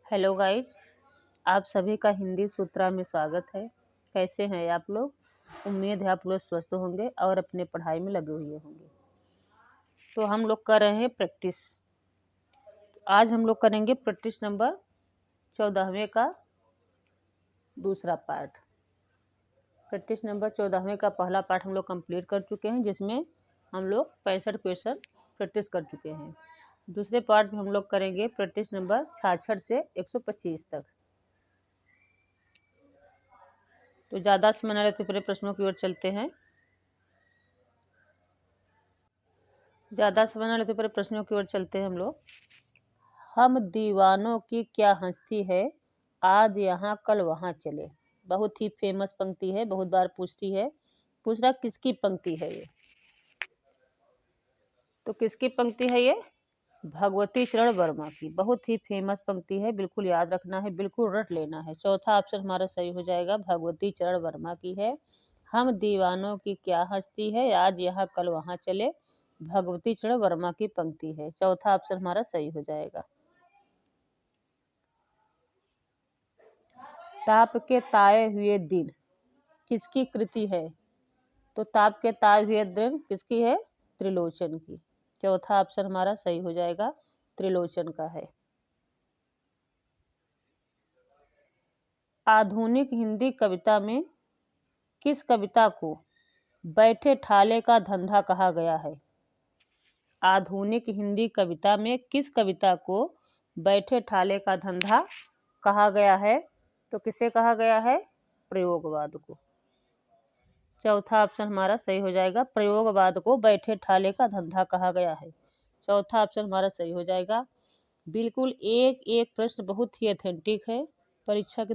Hello guys, आप सभी का हिंदी सूत्रा में स्वागत है। कैसे हैं आप लोग? उम्मीद है आप लोग स्वस्थ होंगे और अपने पढ़ाई में लगे हुए होंगे। तो हम लोग कर रहे हैं प्रैक्टिस। आज हम लोग करेंगे प्रैक्टिस नंबर 14वें का दूसरा पार्ट। प्रैक्टिस नंबर 14वें का पहला पार्ट हम लोग कंप्लीट कर चुके हैं, जिसमें हम लोग 65 क्वेश्चन प्रैक्टिस कर चुके हैं। दूसरे पार्ट में हम लोग करेंगे प्रैक्टिस नंबर 66 से 125 तक। तो ज़्यादा समय न लेते हुए प्रश्नों की ओर चलते हैं। हम लोग। हम दीवानों की क्या हस्ती है, आज यहाँ कल वहाँ चले। बहुत ही फेमस पंक्ति है, बहुत बार पूछती है। पूछ रहा किसकी पंक्ति है ये? तो किसकी पंक्ति है ये? भगवती चरण वर्मा की। बहुत ही फेमस पंक्ति है, बिल्कुल याद रखना है, बिल्कुल रट लेना है। चौथा ऑप्शन हमारा सही हो जाएगा, भगवती चरण वर्मा की है। हम दीवानों की क्या हस्ती है, आज यहाँ कल वहाँ चले। भगवती चरण वर्मा की पंक्ति है। चौथा ऑप्शन हमारा सही हो जाएगा। ताप के ताए हुए दिन किसकी कृति है? तो ताप के ताए हुए दिन किसकी है? त्रिलोचन की। चौथा ऑप्शन हमारा सही हो जाएगा, त्रिलोचन का है। आधुनिक हिंदी कविता में किस कविता को बैठे ठाले का धंधा कहा गया है? आधुनिक हिंदी कविता में किस कविता को बैठे ठाले का धंधा कहा गया है? तो किसे कहा गया है? प्रयोगवाद को। चौथा ऑप्शन हमारा सही हो जाएगा, प्रयोगवाद को बैठे ठाले का धंधा कहा गया है। चौथा ऑप्शन हमारा सही हो जाएगा। बिल्कुल एक एक प्रश्न बहुत ही ऑथेंटिक है, परीक्षा की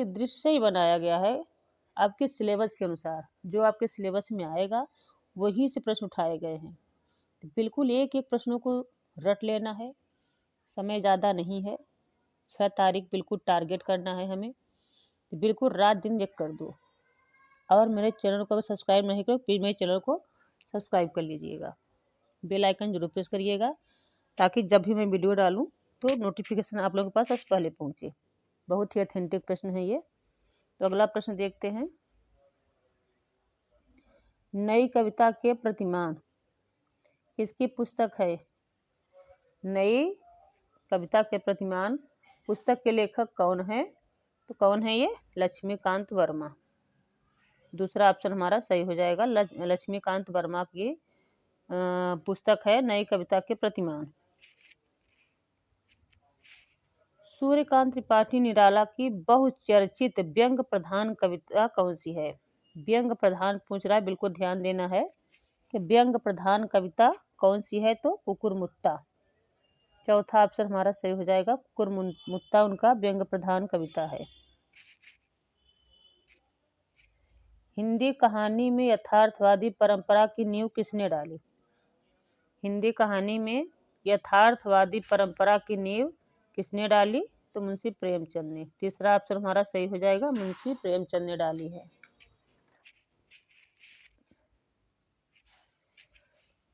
दृष्टि से ही बनाया गया है। आपके सिलेबस के अनुसार जो आपके सिलेबस में आएगा वही से प्रश्न उठाए गए हैं। तो बिल्कुल एक एक प्रश्नों को रट लेना है। समय ज़्यादा नहीं है, 6 तारीख बिल्कुल टारगेट करना है हमें। तो बिल्कुल रात दिन एक कर दो। और मेरे चैनल को सब्सक्राइब नहीं करो, प्लीज़ मेरे चैनल को सब्सक्राइब कर लीजिएगा। बेल आइकन जरूर प्रेस करिएगा, ताकि जब भी मैं वीडियो डालूं तो नोटिफिकेशन आप लोगों के पास सबसे पहले पहुंचे। बहुत ही ऑथेंटिक प्रश्न है ये। तो अगला प्रश्न देखते हैं। नई कविता के प्रतिमान किसकी पुस्तक है? नई कविता के प्रतिमान पुस्तक के लेखक कौन है? तो कौन है ये? लक्ष्मीकांत वर्मा। दूसरा ऑप्शन हमारा सही हो जाएगा, लक्ष्मीकांत वर्मा की पुस्तक है नई कविता के प्रतिमान। सूर्यकांत त्रिपाठी निराला की बहुचर्चित व्यंग प्रधान कविता कौन सी है? व्यंग प्रधान पूछ रहा है, बिल्कुल ध्यान देना है कि व्यंग प्रधान कविता कौन सी है? तो कुकुरमुत्ता। चौथा ऑप्शन हमारा सही हो जाएगा, कुकुरमुत्ता उनका व्यंग प्रधान कविता है। हिंदी कहानी में यथार्थवादी परंपरा की नींव किसने डाली? हिंदी कहानी में यथार्थवादी परंपरा की नींव किसने डाली? तो मुंशी प्रेमचंद ने। तीसरा ऑप्शन हमारा सही हो जाएगा, मुंशी प्रेमचंद ने डाली है।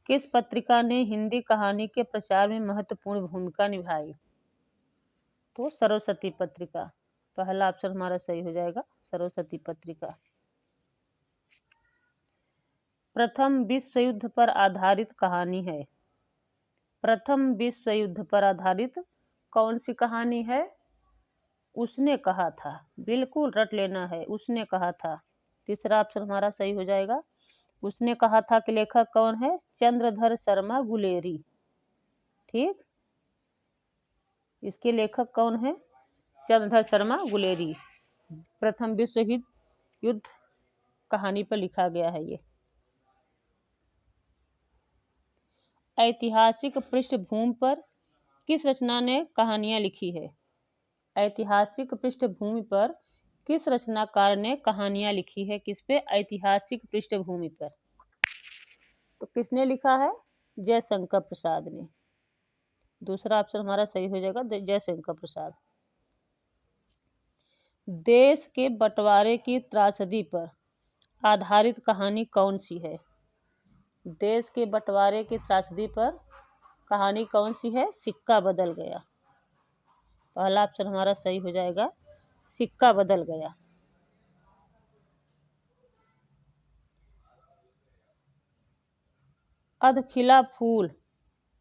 किस पत्रिका ने हिंदी कहानी के प्रचार में महत्वपूर्ण भूमिका निभाई? तो सरस्वती पत्रिका। पहला ऑप्शन हमारा सही हो जाएगा, सरस्वती पत्रिका। प्रथम विश्व युद्ध पर आधारित कहानी है। प्रथम विश्व युद्ध पर आधारित कौन सी कहानी है? उसने कहा था। बिल्कुल रट लेना है, उसने कहा था। तीसरा ऑप्शन हमारा सही हो जाएगा, उसने कहा था कि लेखक कौन है? चंद्रधर शर्मा गुलेरी। ठीक, इसके लेखक कौन है? चंद्रधर शर्मा गुलेरी। प्रथम विश्व युद्ध कहानी पर लिखा गया है ये। ऐतिहासिक पृष्ठभूमि पर किस रचना ने कहानियां लिखी है? ऐतिहासिक पृष्ठभूमि पर किस रचनाकार ने कहानियां लिखी है? किस पे? ऐतिहासिक पृष्ठभूमि पर। तो किसने लिखा है? जयशंकर प्रसाद ने। दूसरा ऑप्शन हमारा सही हो जाएगा, जयशंकर प्रसाद। देश के बंटवारे की त्रासदी पर आधारित कहानी कौन सी है? देश के बंटवारे की त्रासदी पर कहानी कौन सी है? सिक्का बदल गया। पहला ऑप्शन हमारा सही हो जाएगा, सिक्का बदल गया। अधखिला फूल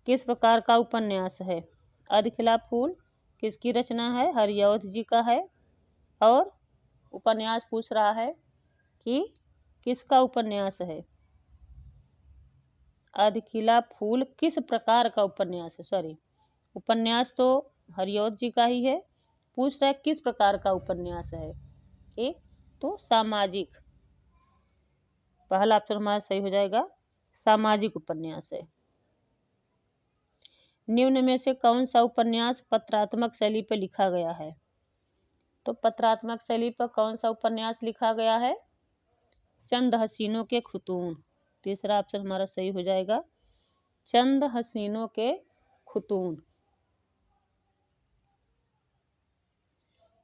किस प्रकार का उपन्यास है? अधखिला फूल किसकी रचना है? हरिऔध जी का है। और उपन्यास पूछ रहा है कि किसका उपन्यास है? अधखिला फूल किस प्रकार का उपन्यास है? सॉरी, उपन्यास तो हरिऔध जी का ही है, पूछ रहा है किस प्रकार का उपन्यास है। एक तो सामाजिक, पहला ऑप्शन हमारा सही हो जाएगा, सामाजिक उपन्यास है। निम्न में से कौन सा उपन्यास पत्रात्मक शैली पर लिखा गया है? तो पत्रात्मक शैली पर कौन सा उपन्यास लिखा गया है? चंद हसीनों के खुतून। तीसरा ऑप्शन हमारा सही हो जाएगा, चंद हसीनों के खुतून।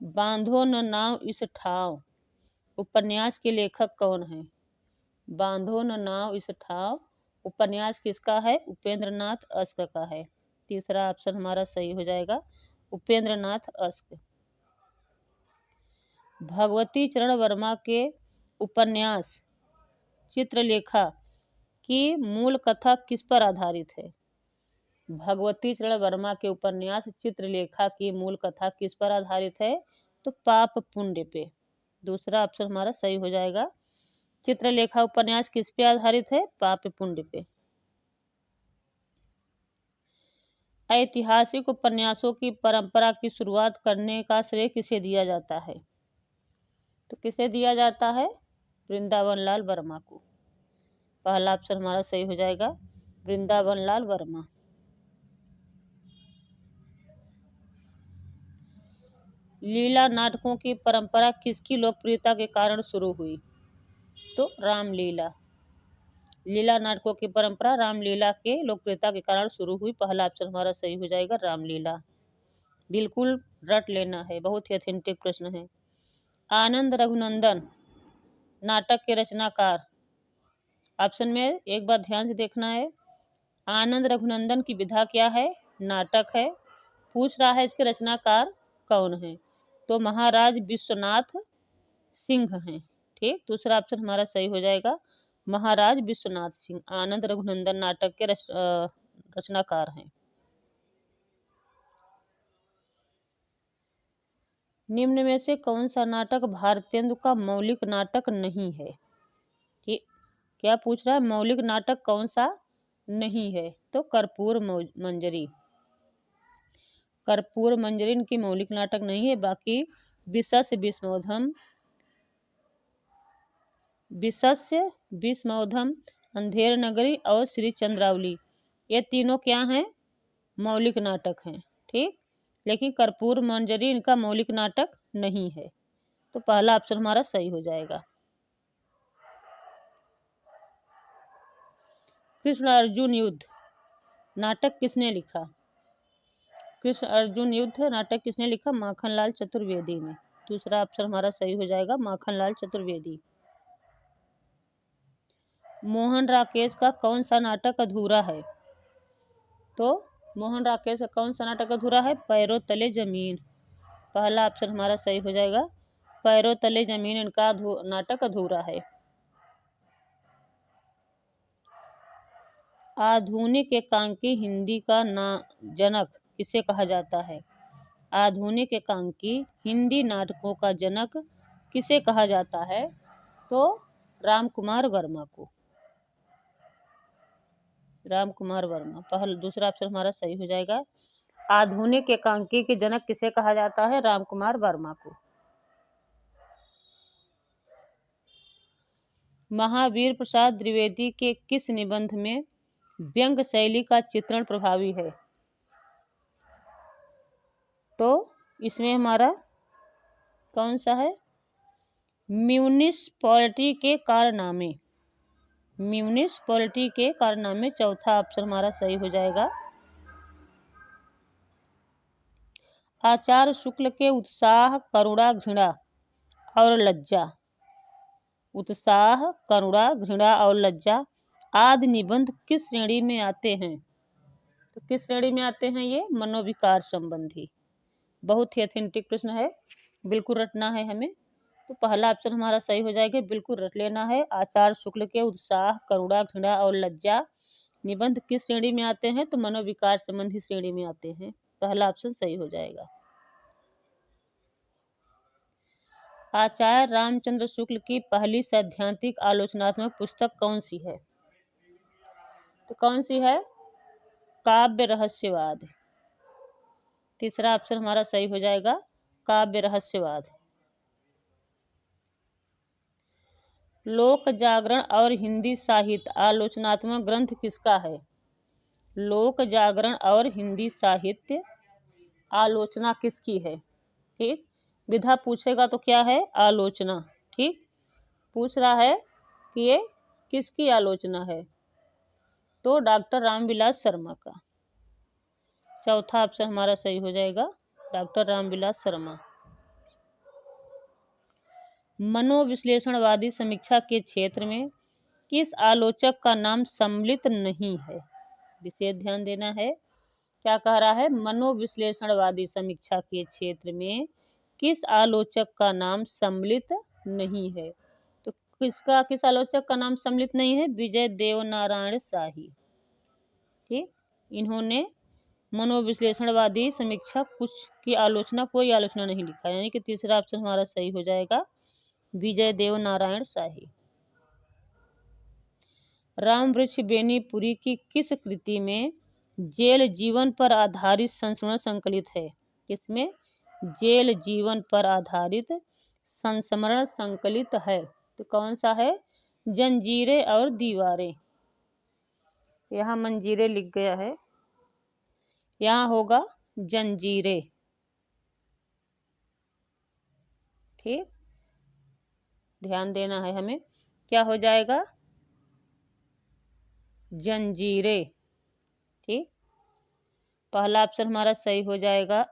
बांधो न नाव इस ठाव उपन्यास के लेखक कौन है? बांधो न नाव इस ठाव उपन्यास किसका है? उपेंद्र नाथ अश्क का है। तीसरा ऑप्शन हमारा सही हो जाएगा, उपेंद्र नाथ अश्क। भगवती चरण वर्मा के उपन्यास चित्रलेखा की मूल कथा किस पर आधारित है? भगवती चरण वर्मा के उपन्यास चित्रलेखा की मूल कथा किस पर आधारित है? तो पाप पुण्य पे। दूसरा ऑप्शन हमारा सही हो जाएगा, चित्रलेखा उपन्यास किस पे आधारित है? पाप पुण्य पे। ऐतिहासिक उपन्यासों की परंपरा की शुरुआत करने का श्रेय किसे दिया जाता है? तो किसे दिया जाता है? वृंदावन लाल वर्मा को। पहला ऑप्शन हमारा सही हो जाएगा, वृंदावन लाल वर्मा। लीला नाटकों की परंपरा किसकी लोकप्रियता के कारण शुरू हुई? तो रामलीला। लीला नाटकों की परंपरा रामलीला के लोकप्रियता के कारण शुरू हुई। पहला ऑप्शन हमारा सही हो जाएगा, रामलीला। बिल्कुल रट लेना है, बहुत ही ऑथेंटिक प्रश्न है। आनंद रघुनंदन नाटक के रचनाकार, ऑप्शन में एक बार ध्यान से देखना है। आनंद रघुनंदन की विधा क्या है? नाटक है। पूछ रहा है इसके रचनाकार कौन है? तो महाराज विश्वनाथ सिंह हैं। ठीक, दूसरा ऑप्शन हमारा सही हो जाएगा, महाराज विश्वनाथ सिंह आनंद रघुनंदन नाटक के रचनाकार हैं। निम्न में से कौन सा नाटक भारतेंदु का मौलिक नाटक नहीं है? ठीक, क्या पूछ रहा है? मौलिक नाटक कौन सा नहीं है? तो कर्पूर मंजरी। कर्पूर मंजरी इनकी मौलिक नाटक नहीं है। बाकी विशस्य विस्मोधम, विशस्य विस्मोधम, अंधेर नगरी और श्री चंद्रावली, ये तीनों क्या हैं? मौलिक नाटक हैं। ठीक, लेकिन कर्पूर मंजरी इनका मौलिक नाटक नहीं है। तो पहला ऑप्शन हमारा सही हो जाएगा। कृष्ण अर्जुन युद्ध नाटक किसने लिखा? कृष्ण अर्जुन युद्ध नाटक किसने लिखा? माखनलाल चतुर्वेदी ने। दूसरा ऑप्शन हमारा सही हो जाएगा, माखनलाल चतुर्वेदी। मोहन राकेश का कौन सा नाटक अधूरा है? तो मोहन राकेश का कौन सा नाटक अधूरा है? पैरों तले जमीन। पहला ऑप्शन हमारा सही हो जाएगा, पैरों तले जमीन इनका नाटक अधूरा है। आधुनिक एकांकी हिंदी का जनक किसे कहा जाता है? आधुनिक एकांकी हिंदी नाटकों का जनक किसे कहा जाता है? तो रामकुमार वर्मा को। रामकुमार वर्मा, पहला दूसरा ऑप्शन हमारा सही हो जाएगा। आधुनिक एकांकी के जनक किसे कहा जाता है? रामकुमार वर्मा को। महावीर प्रसाद द्विवेदी के किस निबंध में व्यंग शैली का चित्रण प्रभावी है? तो इसमें हमारा कौन सा है? म्यूनिसपैलिटी के कारनामे। म्यूनिसपैलिटी के कारनामे, चौथा ऑप्शन हमारा सही हो जाएगा। आचार्य शुक्ल के उत्साह, करुणा, घृणा और लज्जा, उत्साह, करुणा, घृणा और लज्जा आदि निबंध किस श्रेणी में आते हैं? तो किस श्रेणी में आते हैं ये? मनोविकार संबंधी। बहुत ही ऑथेंटिक प्रश्न है, बिल्कुल रटना है हमें। तो पहला ऑप्शन हमारा सही हो जाएगा, बिल्कुल रट लेना है। आचार्य शुक्ल के उत्साह, करुणा, घृणा और लज्जा निबंध किस श्रेणी में आते हैं? तो मनोविकार संबंधी श्रेणी में आते हैं। पहला ऑप्शन सही हो जाएगा। आचार्य रामचंद्र शुक्ल की पहली सैद्धांतिक आलोचनात्मक पुस्तक कौन सी है? तो कौन सी है? काव्य रहस्यवाद। तीसरा ऑप्शन हमारा सही हो जाएगा, काव्य रहस्यवाद। लोक जागरण और हिंदी साहित्य आलोचनात्मक ग्रंथ किसका है? लोक जागरण और हिंदी साहित्य आलोचना किसकी है? ठीक, विधा पूछेगा तो क्या है? आलोचना। ठीक, पूछ रहा है कि ये किसकी आलोचना है? तो डॉक्टर रामविलास शर्मा का। चौथा ऑप्शन हमारा सही हो जाएगा, डॉक्टर रामविलास शर्मा। मनोविश्लेषणवादी समीक्षा के क्षेत्र में किस आलोचक का नाम सम्मिलित नहीं है? विशेष ध्यान देना है। क्या कह रहा है? मनोविश्लेषणवादी समीक्षा के क्षेत्र में किस आलोचक का नाम सम्मिलित नहीं है? तो किस आलोचक का नाम सम्मिलित नहीं है? विजय देव नारायण शाही। ठीक, इन्होंने मनोविश्लेषणवादी समीक्षा कुछ की आलोचना, कोई आलोचना नहीं लिखा, यानी कि तीसरा ऑप्शन हमारा सही हो जाएगा, विजय देव नारायण शाही। रामवृक्ष बेनीपुरी की किस कृति में जेल जीवन पर आधारित संस्मरण संकलित है? किसमें जेल जीवन पर आधारित संस्मरण संकलित है? तो कौन सा है? जंजीरें और दीवारें। यहाँ मंजीरें लिख गया है, यहाँ होगा जंजीरें। ठीक, ध्यान देना है हमें। क्या हो जाएगा? जंजीरें। ठीक, पहला ऑप्शन हमारा सही हो जाएगा,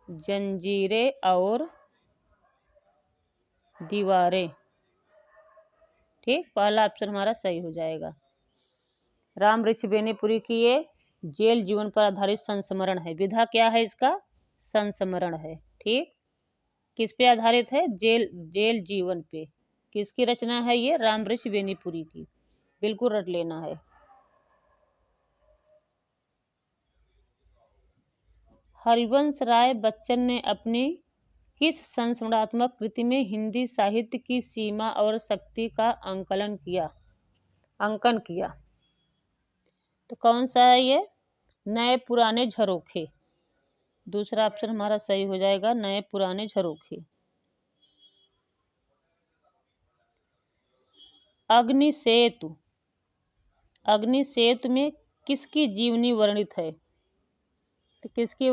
जंजीरें और दीवारें। ठीक, पहला ऑप्शन हमारा सही हो जाएगा। रामवृक्ष बेनीपुरी की ये जेल जीवन पर आधारित संस्मरण है। विधा क्या है इसका? संस्मरण है। ठीक, किस पे आधारित है? जेल जीवन पे। किसकी रचना है ये? रामवृक्ष बेनीपुरी की। बिल्कुल रट लेना है। हरिवंश राय बच्चन ने अपनी किस संस्मरणात्मक कृति में हिंदी साहित्य की सीमा और शक्ति का अंकन किया? तो कौन सा है ये? नए पुराने झरोखे। दूसरा ऑप्शन हमारा सही हो जाएगा, नए पुराने झरोखे। अग्निसेतु में किसकी जीवनी वर्णित है? तो किसकी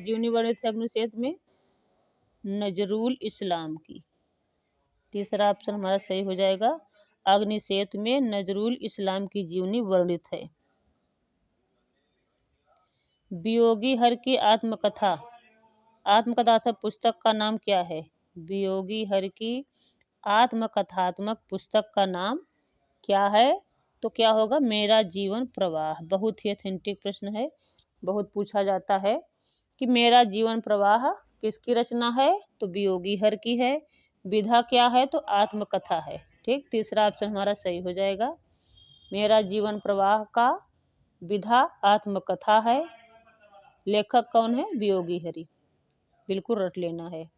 जीवनी वर्णित है अग्निसेतु में? नजरुल इस्लाम की। तीसरा ऑप्शन हमारा सही हो जाएगा, अग्निसेतु में नजरुल इस्लाम की जीवनी वर्णित है। वियोगी हर की आत्मकथा पुस्तक का नाम क्या है? वियोगी हर की आत्मकथात्मक पुस्तक का नाम क्या है? तो क्या होगा? मेरा जीवन प्रवाह। बहुत ही ऑथेंटिक प्रश्न है, बहुत पूछा जाता है कि मेरा जीवन प्रवाह किसकी रचना है? तो वियोगी हर की है। विधा क्या है? तो आत्मकथा है। ठीक, तीसरा ऑप्शन हमारा सही हो जाएगा, मेरा जीवन प्रवाह का विधा आत्मकथा है। लेखक कौन है? वियोगी हरि। बिल्कुल रट लेना है।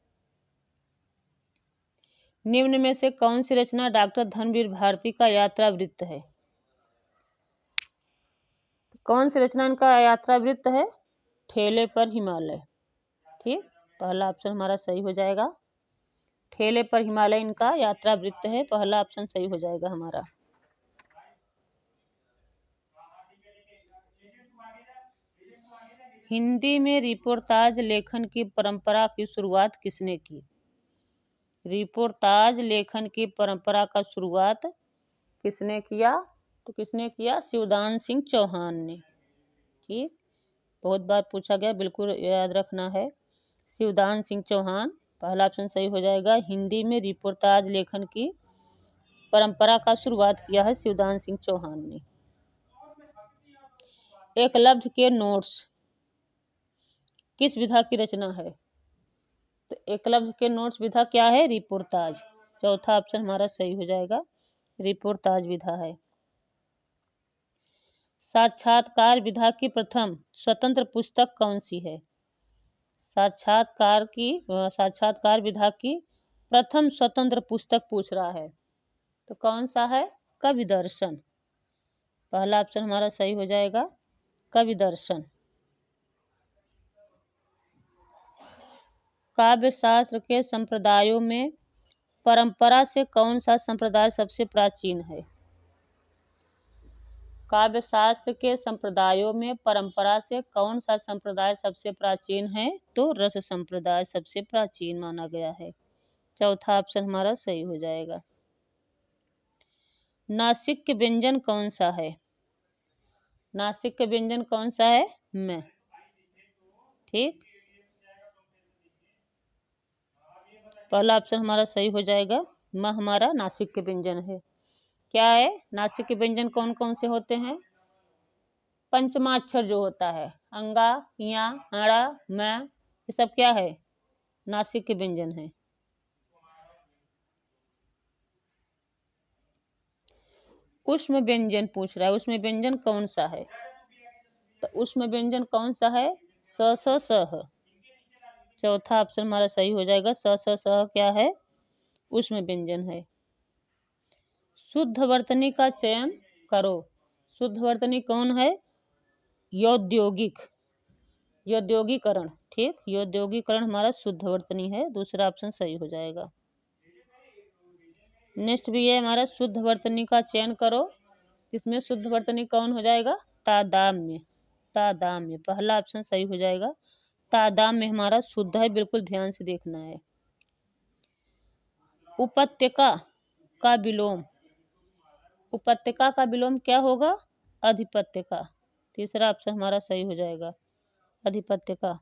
निम्न में से कौन सी रचना डॉक्टर धनवीर भारती का यात्रा वृत्त है? कौन सी रचना इनका यात्रा वृत्त है? ठेले पर हिमालय। ठीक, पहला ऑप्शन हमारा सही हो जाएगा, ठेले पर हिमालय इनका यात्रा वृत्त है। पहला ऑप्शन सही हो जाएगा हमारा। हिंदी में रिपोर्टाज लेखन की परंपरा की शुरुआत किसने की? रिपोर्टाज लेखन की परंपरा का शुरुआत किसने किया? तो किसने किया? शिवदान सिंह चौहान ने। ठीक, बहुत बार पूछा गया, बिल्कुल याद रखना है, शिवदान सिंह चौहान। पहला ऑप्शन सही हो जाएगा, हिंदी में रिपोर्टाज लेखन की परंपरा का शुरुआत किया है शिवदान सिंह चौहान ने। एकलव्य के नोट्स किस विधा की रचना है? तो एकलव्य के नोट्स विधा क्या है? रिपोर्ताज। चौथा ऑप्शन हमारा सही हो जाएगा, रिपोर्ताज विधा है। साक्षात्कार विधा की प्रथम स्वतंत्र पुस्तक कौन सी है? साक्षात्कार विधा की प्रथम स्वतंत्र पुस्तक पूछ रहा है, तो कौन सा है? कवि दर्शन। पहला ऑप्शन हमारा सही हो जाएगा, कवि दर्शन। काव्य शास्त्र के संप्रदायों में परंपरा से कौन सा संप्रदाय सबसे प्राचीन है? काव्य शास्त्र के संप्रदायों में परंपरा से कौन सा संप्रदाय सबसे प्राचीन है? तो रस संप्रदाय सबसे प्राचीन माना गया है। चौथा ऑप्शन हमारा सही हो जाएगा। नासिक व्यंजन कौन सा है? नासिक व्यंजन कौन सा है? मैं। ठीक, पहला ऑप्शन हमारा सही हो जाएगा, म हमारा नासिक के व्यंजन है। क्या है? नासिक के व्यंजन कौन कौन से होते हैं? पंचमाक्षर जो होता है, अंगा, या, अड़ा, मैं, ये सब क्या है? नासिक के व्यंजन है। उष्म व्यंजन पूछ रहा है, उष्म व्यंजन कौन सा है? तो उष्म व्यंजन कौन सा है? स स सह। चौथा ऑप्शन हमारा सही हो जाएगा, स स सह क्या है? उष्म व्यंजन है। शुद्ध वर्तनी का चयन करो। शुद्ध वर्तनी कौन है? यौद्योगिक, यौद्योगीकरण। ठीक, यौद्योगीकरण हमारा शुद्ध वर्तनी है, दूसरा ऑप्शन सही हो जाएगा। नेक्स्ट भी है हमारा, शुद्ध वर्तनी का चयन करो। इसमें शुद्ध वर्तनी कौन हो जाएगा? तादाम्य। तादाम्य पहला ऑप्शन सही हो जाएगा। तादाम्य हमारा शुद्ध है, बिल्कुल ध्यान से देखना है। उपत्यका का विलोम, उपत्यका का विलोम क्या होगा? अधिपत्यका। तीसरा ऑप्शन हमारा सही हो जाएगा, अधिपत्यका।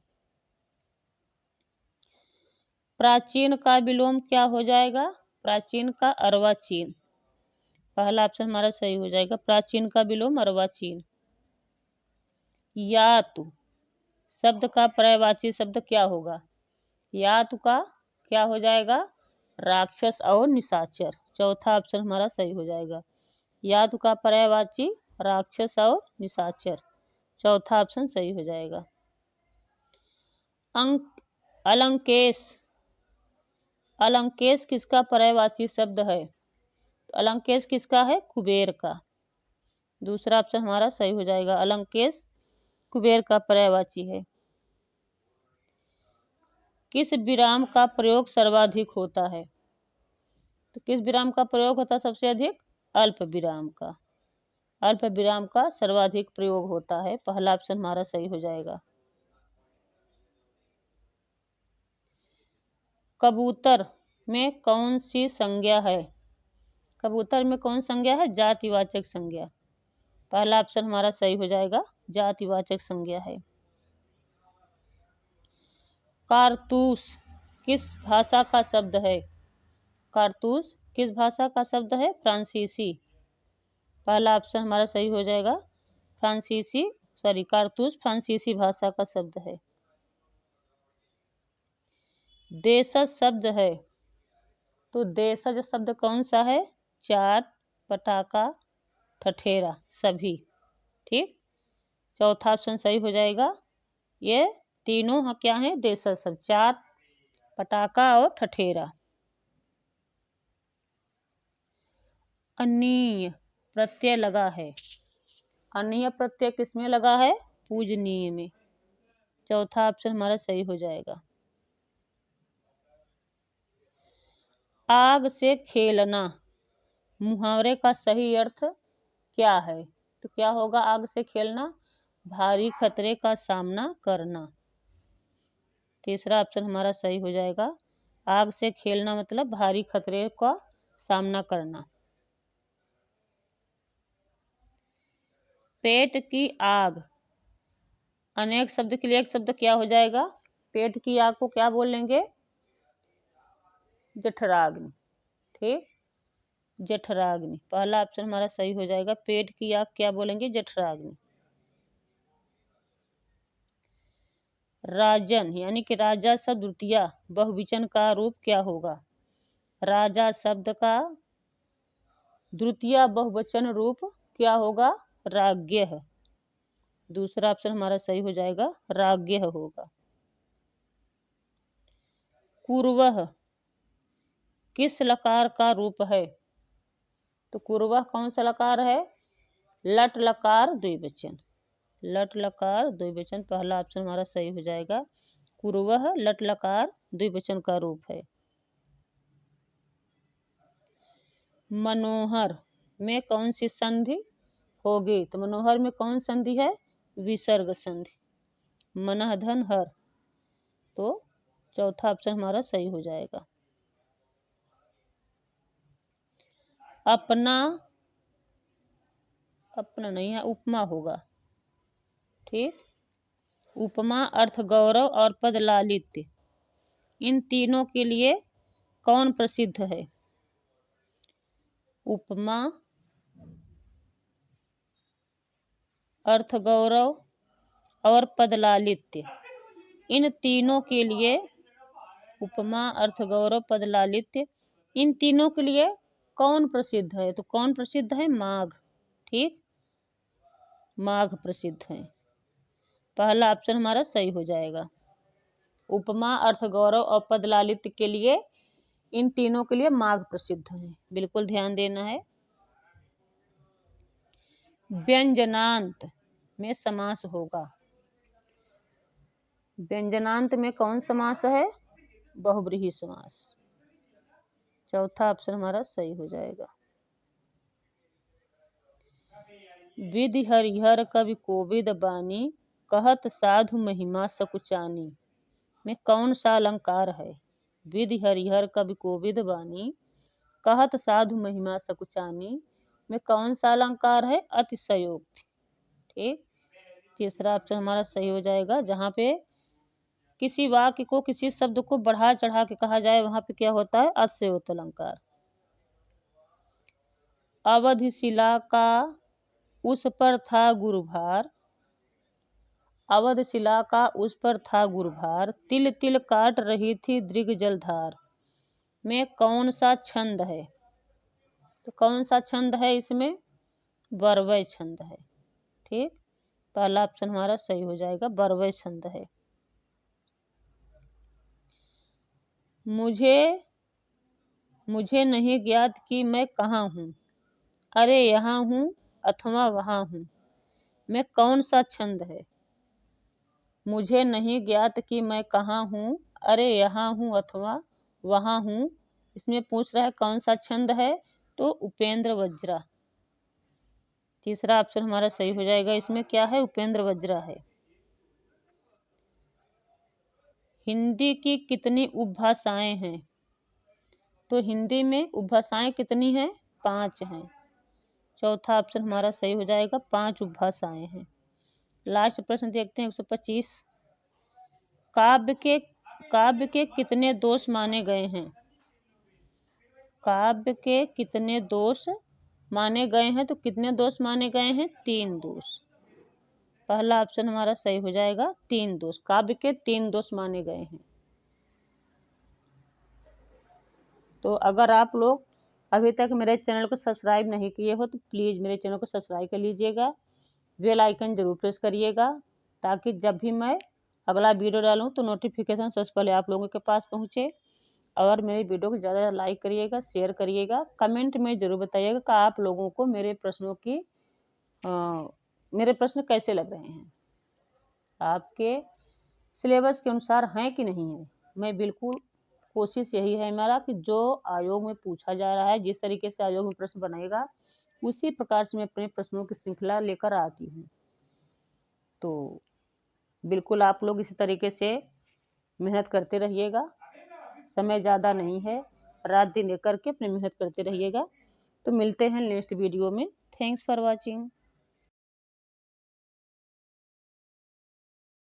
प्राचीन का विलोम क्या हो जाएगा? प्राचीन का अर्वाचीन। पहला ऑप्शन हमारा सही हो जाएगा, प्राचीन का विलोम अर्वाचीन। यातु शब्द का पर्यायवाची शब्द क्या होगा? यातु का क्या हो जाएगा? राक्षस और निशाचर। चौथा ऑप्शन हमारा सही हो जाएगा, यातु का पर्यायवाची राक्षस और निशाचर। चौथा ऑप्शन सही हो जाएगा। अंक अलंकेश, अलंकेश किसका पर्यायवाची शब्द है? तो अलंकेश किसका है? कुबेर का। दूसरा ऑप्शन हमारा सही हो जाएगा, अलंकेश कुबेर का पर्यायवाची है। किस विराम का प्रयोग सर्वाधिक होता है? तो किस विराम का प्रयोग होता है सबसे अधिक? अल्प विराम का। अल्प विराम का सर्वाधिक प्रयोग होता है, पहला ऑप्शन हमारा सही हो जाएगा। कबूतर में कौन सी संज्ञा है? कबूतर में कौन संज्ञा है? जातिवाचक संज्ञा। पहला ऑप्शन हमारा सही हो जाएगा, जातिवाचक संज्ञा है। कारतूस किस भाषा का शब्द है? कारतूस किस भाषा का शब्द है? फ्रांसीसी। पहला ऑप्शन हमारा सही हो जाएगा, फ्रांसीसी, कारतूस फ्रांसीसी भाषा का शब्द है। देशज शब्द है, तो देशज शब्द कौन सा है? चाट, पटाखा, ठठेरा, सभी। ठीक, चौथा ऑप्शन सही हो जाएगा। ये तीनों क्या हैं? देशज शब्द, चाट, पटाखा और ठठेरा। अनीय प्रत्यय लगा है, अनीय प्रत्यय किसमें लगा है? पूजनीय में। चौथा ऑप्शन हमारा सही हो जाएगा। आग से खेलना मुहावरे का सही अर्थ क्या है? तो क्या होगा? आग से खेलना, भारी खतरे का सामना करना। तीसरा ऑप्शन हमारा सही हो जाएगा, आग से खेलना मतलब भारी खतरे का सामना करना। पेट की आग, अनेक शब्द के लिए एक शब्द क्या हो जाएगा? पेट की आग को क्या बोलेंगे? जठराग्नि। ठीक, जठराग्नि पहला ऑप्शन हमारा सही हो जाएगा, पेट की आग क्या बोलेंगे? जठराग्नि। राजन यानी कि राजा शब्द द्वितीय बहुवचन का रूप क्या होगा? राजा शब्द का द्वितीय बहुवचन रूप क्या होगा? राज्ञः। दूसरा ऑप्शन हमारा सही हो जाएगा, राज्ञः होगा। कुर्वः किस लकार का रूप है? तो कुर्वः कौन सा लकार है? लट लकार द्विवचन। लट लकार द्विवचन, पहला ऑप्शन हमारा सही हो जाएगा। कुर्वः लट लकार द्विवचन का रूप है। मनोहर में कौन सी संधि होगी? तो मनोहर में कौन संधि है? विसर्ग संधि। मनः धन हर, तो चौथा ऑप्शन हमारा सही हो जाएगा। अपना, अपना नहीं है, उपमा होगा। ठीक, उपमा, अर्थ गौरव और पद लालित्य, इन तीनों के लिए कौन प्रसिद्ध है? उपमा, अर्थ गौरव और पद लालित्य, इन तीनों के लिए, उपमा, अर्थ गौरव, पद लालित्य, इन तीनों के लिए कौन प्रसिद्ध है? तो कौन प्रसिद्ध है? माघ। ठीक, माघ प्रसिद्ध है। पहला ऑप्शन हमारा सही हो जाएगा। उपमा, अर्थ गौरव और पद लालित्य के लिए, इन तीनों के लिए माघ प्रसिद्ध है। बिल्कुल ध्यान देना है। व्यंजनांत में समास होगा। व्यंजनांत में कौन समास है? बहुव्रीहि समास। चौथा ऑप्शन हमारा सही हो जाएगा। विधि हरिहर कवि कोविद बानी, कहत साधु महिमा सकुचानी, में कौन सा अलंकार है? विधि हरिहर कवि कोविद बानी, कहत साधु महिमा सकुचानी, में कौन सा अलंकार है? अतिशयोक्ति। ठीक, तीसरा ऑप्शन हमारा सही हो जाएगा। जहाँ पे किसी वाक्य को, किसी शब्द को बढ़ा चढ़ा के कहा जाए, वहां पे क्या होता है? अतिशयोक्त अलंकार। अवधि शिला का उस पर था गुरुभार, अवध शिला का उस पर था गुरुभार, तिल तिल काट रही थी दृग जलधार, में कौन सा छंद है? तो कौन सा छंद है इसमें? बरवय छंद है। ठीक, पहला ऑप्शन हमारा सही हो जाएगा, बरवय छंद है। मुझे नहीं ज्ञात कि मैं कहाँ हूँ, अरे यहाँ हूँ अथवा वहाँ हूँ, में कौन सा छंद है? मुझे नहीं ज्ञात कि मैं कहाँ हूँ, अरे यहाँ हूँ अथवा वहाँ हूँ, इसमें पूछ रहा है कौन सा छंद है? तो उपेंद्र वज्रा। तीसरा ऑप्शन हमारा सही हो जाएगा। इसमें क्या है? उपेंद्र वज्रा है। हिंदी की कितनी उपभाषाएं हैं? तो हिंदी में उपभाषाएं कितनी हैं? 5 हैं। चौथा ऑप्शन हमारा सही हो जाएगा, 5 उपभाषाएं हैं। लास्ट प्रश्न देखते हैं 125। काव्य के कितने दोष माने गए हैं? काव्य के कितने दोष माने गए हैं? तो कितने दोष माने गए हैं? 3 दोष। पहला ऑप्शन हमारा सही हो जाएगा, 3 दोष। काव्य के 3 दोष माने गए हैं। तो अगर आप लोग अभी तक मेरे चैनल को सब्सक्राइब नहीं किए हो तो प्लीज़ मेरे चैनल को सब्सक्राइब कर लीजिएगा, बेल आइकन जरूर प्रेस करिएगा, ताकि जब भी मैं अगला वीडियो डालूं तो नोटिफिकेशन सबसे पहले आप लोगों के पास पहुंचे। और मेरे वीडियो को ज़्यादा लाइक करिएगा, शेयर करिएगा, कमेंट में ज़रूर बताइएगा कि आप लोगों को मेरे प्रश्न कैसे लग रहे हैं, आपके सिलेबस के अनुसार हैं कि नहीं है। मैं बिल्कुल कोशिश यही है मेरा कि जो आयोग में पूछा जा रहा है, जिस तरीके से आयोग में प्रश्न बनाएगा, उसी प्रकार से मैं अपने प्रश्नों की श्रृंखला लेकर आती हूँ। तो बिल्कुल आप लोग इसी तरीके से मेहनत करते रहिएगा। समय ज़्यादा नहीं है, रात दिन एक करके अपनी मेहनत करते रहिएगा। तो मिलते हैं नेक्स्ट वीडियो में। Thanks for watching.